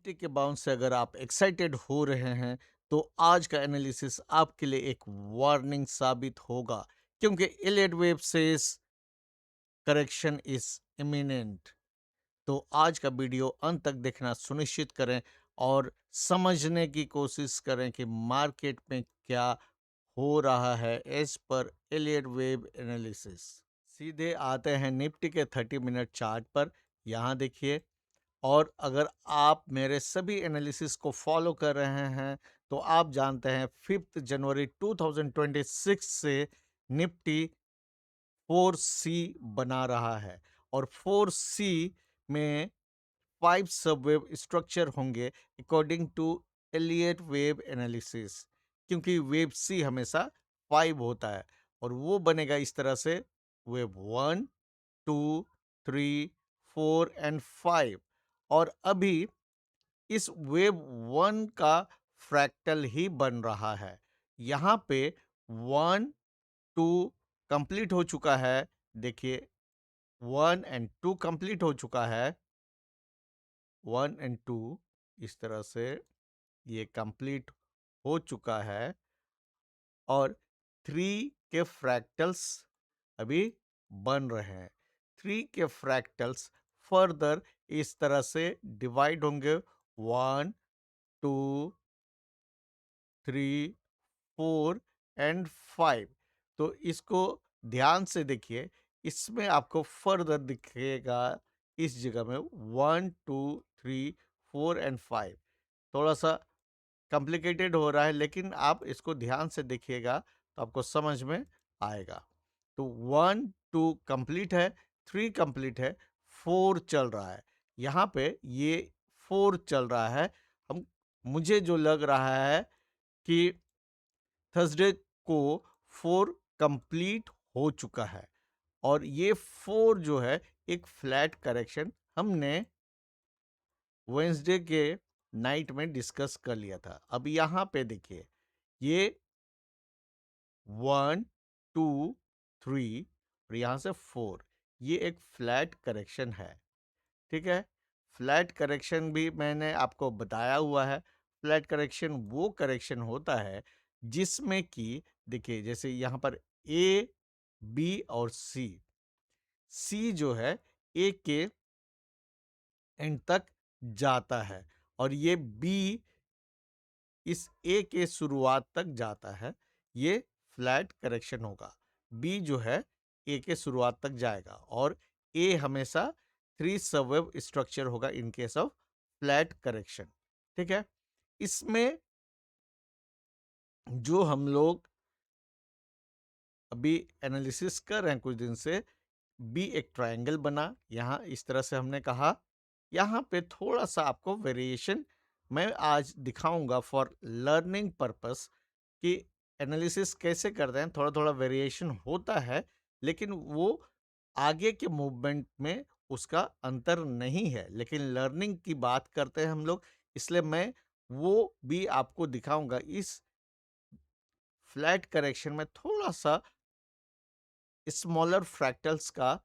Nifty के bounce से अगर आप एक्साइटेड हो रहे हैं तो आज का एनालिसिस आपके लिए एक वार्निंग साबित होगा क्योंकि Elliott wave says correction is imminent. तो आज का वीडियो अंत तक देखना सुनिश्चित करें और समझने की कोशिश करें कि मार्केट में क्या हो रहा है as per Elliot wave analysis. सीधे आते हैं निफ्टी के 30 मिनट चार्ट पर। यहाँ देखिए, और अगर आप मेरे सभी एनालिसिस को फॉलो कर रहे हैं तो आप जानते हैं 5 जनवरी 2026 से निफ्टी 4C बना रहा है और 4C में 5 सबवेव स्ट्रक्चर होंगे according to Elliott wave analysis, क्योंकि वेव सी हमेशा 5 होता है और वो बनेगा इस तरह से: वेव 1, 2, 3, 4 एंड 5। और अभी इस वेव 1 का फ्रैक्टल ही बन रहा है। यहाँ पे 1, 2 कंप्लीट हो चुका है। देखिए, 1 एंड 2 कंप्लीट हो चुका है। 1 एंड 2 इस तरह से ये कंप्लीट हो चुका है और 3 के फ्रैक्टल्स अभी बन रहे हैं। 3 के फ्रैक्टल्स फर्दर इस तरह से डिवाइड होंगे: 1, 2, 3, 4 एंड 5। तो इसको ध्यान से देखिए, इसमें आपको फर्दर दिखेगा इस जगह में 1, 2, 3, 4 एंड 5। थोड़ा सा कॉम्प्लिकेटेड हो रहा है, लेकिन आप इसको ध्यान से देखिएगा तो आपको समझ में आएगा। तो 1, 2 कंप्लीट है, 3 कंप्लीट है, 4 चल रहा है। यहाँ पे ये 4 चल रहा है। हम मुझे जो लग रहा है कि थर्सडे को 4 कंप्लीट हो चुका है और ये 4 जो है एक फ्लैट करेक्शन हमने वेंसडे के नाइट में डिस्कस कर लिया था। अब यहाँ पे देखिए, ये 1, 2, 3 और यहाँ से 4, ये एक फ्लैट करेक्शन है। ठीक है, फ्लैट करेक्शन भी मैंने आपको बताया हुआ है। फ्लैट करेक्शन वो करेक्शन होता है जिसमें कि देखिए, जैसे यहाँ पर ए, बी और सी। सी जो है ए के एंड तक जाता है और ये बी इस ए के शुरुआत तक जाता है। ये फ्लैट करेक्शन होगा। बी जो है ए के शुरुआत तक जाएगा और ए हमेशा 3 सबवेव स्ट्रक्चर होगा in case of flat correction. ठीक है, इसमें जो हम लोग अभी एनालिसिस कर रहे हैं कुछ दिन से, बी एक ट्रायंगल बना, यहाँ इस तरह से हमने कहा। यहाँ पे थोड़ा सा आपको वेरिएशन मैं आज दिखाऊंगा फॉर लर्निंग पर्पस कि एनालिसिस कैसे करते हैं। थोड़ा थोड़ा वेरिएशन होता है, लेकिन वो आगे के मूवमेंट में उसका अंतर नहीं है, लेकिन लर्निंग की बात करते हैं हम लोग, इसलिए मैं वो भी आपको दिखाऊंगा। इस फ्लैट करेक्शन में थोड़ा सा स्मॉलर फ्रैक्टल्स का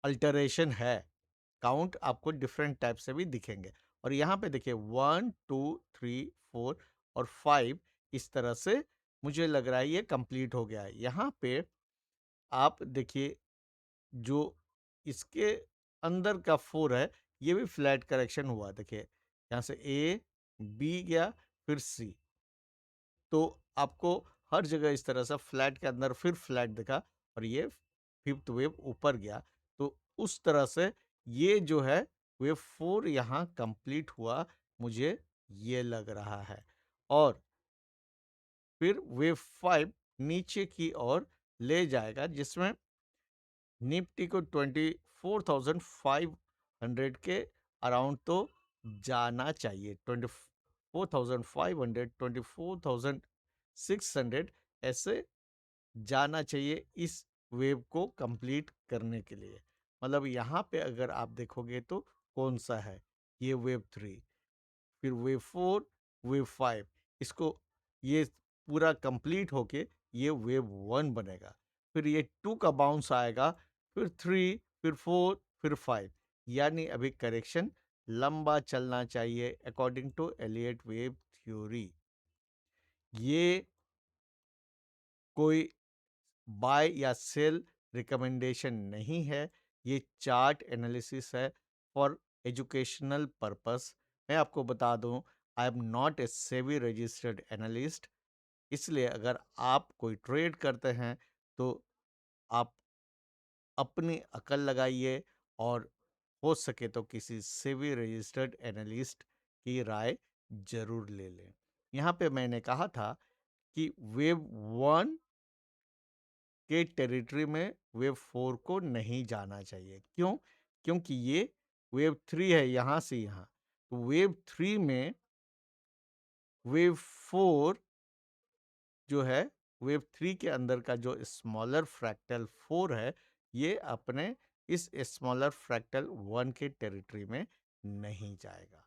अल्टरेशन है। काउंट आपको डिफरेंट टाइप से भी दिखेंगे और यहाँ पे देखिए 1, 2, 3, 4 और 5 इस तरह से मुझे लग रहा है ये कंप्लीट हो गया है। यहाँ पे आप देखिए, जो इसके अंदर का 4 है, ये भी फ्लैट करेक्शन हुआ। देखिए, यहाँ से ए, बी गया, फिर सी। तो आपको हर जगह इस तरह से फ्लैट के अंदर फिर फ्लैट दिखा और ये फिफ्थ वेव ऊपर गया। तो उस तरह से ये जो है वेव 4 यहाँ कंप्लीट हुआ, मुझे ये लग रहा है। और फिर वेव 5 नीचे की ओर ले जाएगा, जिसमें निफ्टी को 24,500 के अराउंड तो जाना चाहिए। 24,500, 24,600 ऐसे जाना चाहिए इस वेव को कंप्लीट करने के लिए। मतलब यहाँ पे अगर आप देखोगे तो कौन सा है, ये वेव 3, फिर वेव 4, वेव 5, इसको ये पूरा कंप्लीट होके ये वेव 1 बनेगा। फिर ये 2 का बाउंस आएगा, फिर 3, फिर 4, फिर 5, यानी अभी करेक्शन लंबा चलना चाहिए according to Elliott wave theory. ये कोई बाय या सेल रिकमेंडेशन नहीं है, ये चार्ट एनालिसिस है फॉर एजुकेशनल पर्पस। मैं आपको बता दूं, I am not a SEBI registered analyst, इसलिए अगर आप कोई ट्रेड करते हैं तो आप अपनी अकल लगाइए और हो सके तो किसी सेबी रजिस्टर्ड एनालिस्ट की राय जरूर ले लें। यहाँ पे मैंने कहा था कि वेव 1 के टेरिटरी में वेव 4 को नहीं जाना चाहिए। क्यों? क्योंकि ये वेव 3 है यहाँ से यहाँ। तो वेव 3 में वेव 4 जो है, वेव 3 के अंदर का जो स्मॉलर फ्रैक्टल 4 है, ये अपने इस स्मॉलर फ्रैक्टल 1 के टेरिटरी में नहीं जाएगा।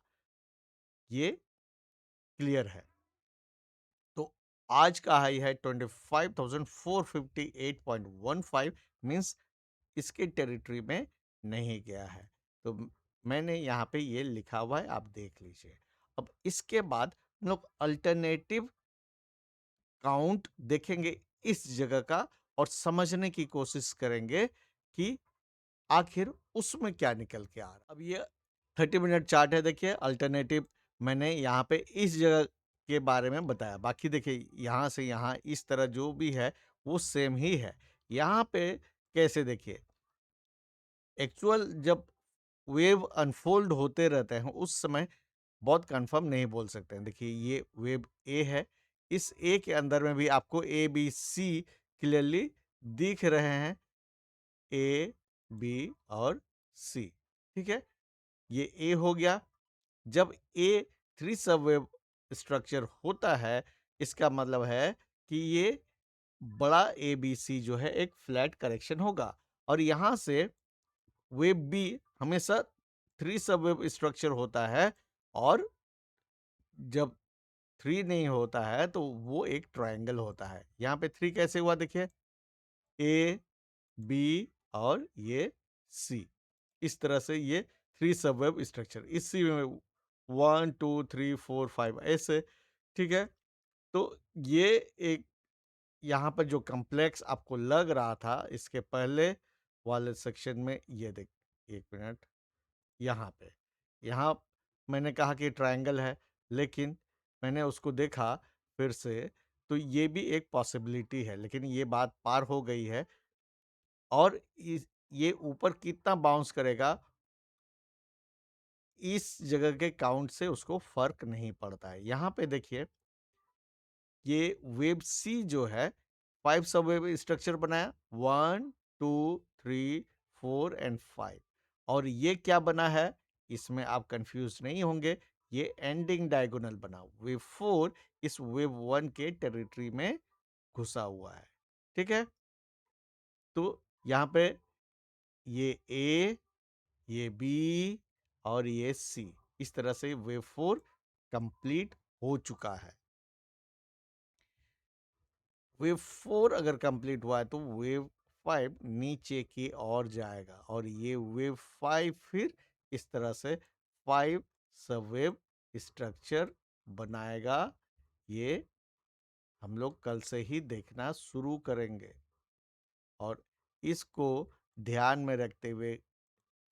ये क्लियर है। तो आज का हाई है 25,458.15, मीन्स इसके टेरिटरी में नहीं गया है। तो मैंने यहाँ पे ये लिखा हुआ है, आप देख लीजिए। अब इसके बाद हम लोग अल्टरनेटिव काउंट देखेंगे इस जगह का और समझने की कोशिश करेंगे कि आखिर उसमें क्या निकल के आ रहा। अब ये 30 मिनट चार्ट है, देखिए अल्टरनेटिव मैंने यहाँ पे इस जगह के बारे में बताया। बाकी देखिए यहाँ से यहाँ इस तरह जो भी है वो सेम ही है। यहाँ पे कैसे देखिए, एक्चुअल जब वेव अनफोल्ड होते रहते हैं उस समय बहुत कंफर्म नहीं बोल सकते हैं। देखिए ये वेव ए है, इस ए के अंदर में भी आपको ए बी सी क्लियरली दिख रहे हैं, ए बी और सी। ठीक है, ये ए हो गया। जब ए 3 सब वेव स्ट्रक्चर होता है, इसका मतलब है कि ये बड़ा ए बी सी जो है एक फ्लैट करेक्शन होगा। और यहाँ से वेव बी हमेशा 3 सब वेव स्ट्रक्चर होता है, और जब 3 नहीं होता है तो वो एक ट्रायंगल होता है। यहाँ पे 3 कैसे हुआ देखिए, ए बी और ये सी, इस तरह से ये 3 सब वेव स्ट्रक्चर इसी में 1 2 3 4 5 ऐसे। ठीक है, तो ये एक यहाँ पर जो कॉम्प्लेक्स आपको लग रहा था इसके पहले वाले सेक्शन में, ये देख, एक मिनट, यहाँ पे, यहाँ मैंने कहा कि ट्रायंगल है, लेकिन मैंने उसको देखा फिर से, तो ये भी एक पॉसिबिलिटी है, लेकिन ये बात पार हो गई है। और ये ऊपर कितना बाउंस करेगा इस जगह के काउंट से उसको फर्क नहीं पड़ता है। यहाँ पे देखिए ये वेब सी जो है 5 सब वेब स्ट्रक्चर बनाया, 1 2 3 4 एंड 5। और ये क्या बना है, इसमें आप कंफ्यूज नहीं होंगे, ये एंडिंग डायगोनल बना। वेव 4 इस वेव 1 के टेरिटरी में घुसा हुआ है। ठीक है, तो यहाँ पे ये ए, ये बी और ये सी, इस तरह से वेव 4 कंप्लीट हो चुका है। वेव 4 अगर कंप्लीट हुआ है तो वेव 5 नीचे की ओर जाएगा, और ये वेव 5 फिर इस तरह से 5 सब वेव स्ट्रक्चर बनाएगा। ये हम लोग कल से ही देखना शुरू करेंगे, और इसको ध्यान में रखते हुए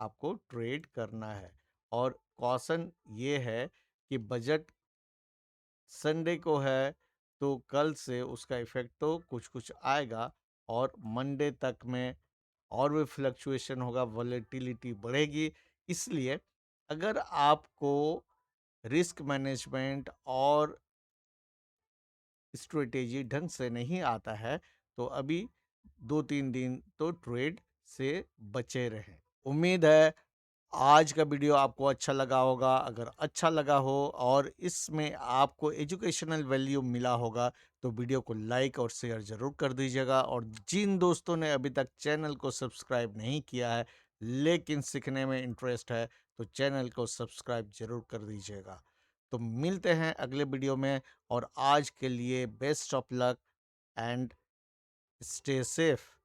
आपको ट्रेड करना है। और कॉशन ये है कि बजट संडे को है, तो कल से उसका इफेक्ट तो कुछ कुछ आएगा, और मंडे तक में और भी फ्लक्चुएशन होगा, वॉलेटिलिटी बढ़ेगी। इसलिए अगर आपको रिस्क मैनेजमेंट और स्ट्रेटेजी ढंग से नहीं आता है तो अभी 2-3 दिन तो ट्रेड से बचे रहें। उम्मीद है आज का वीडियो आपको अच्छा लगा होगा। अगर अच्छा लगा हो और इसमें आपको एजुकेशनल वैल्यू मिला होगा तो वीडियो को लाइक और शेयर ज़रूर कर दीजिएगा। और जिन दोस्तों ने अभी तक चैनल को सब्सक्राइब नहीं किया है लेकिन सीखने में इंटरेस्ट है तो चैनल को सब्सक्राइब ज़रूर कर दीजिएगा। तो मिलते हैं अगले वीडियो में, और आज के लिए best of luck and stay safe.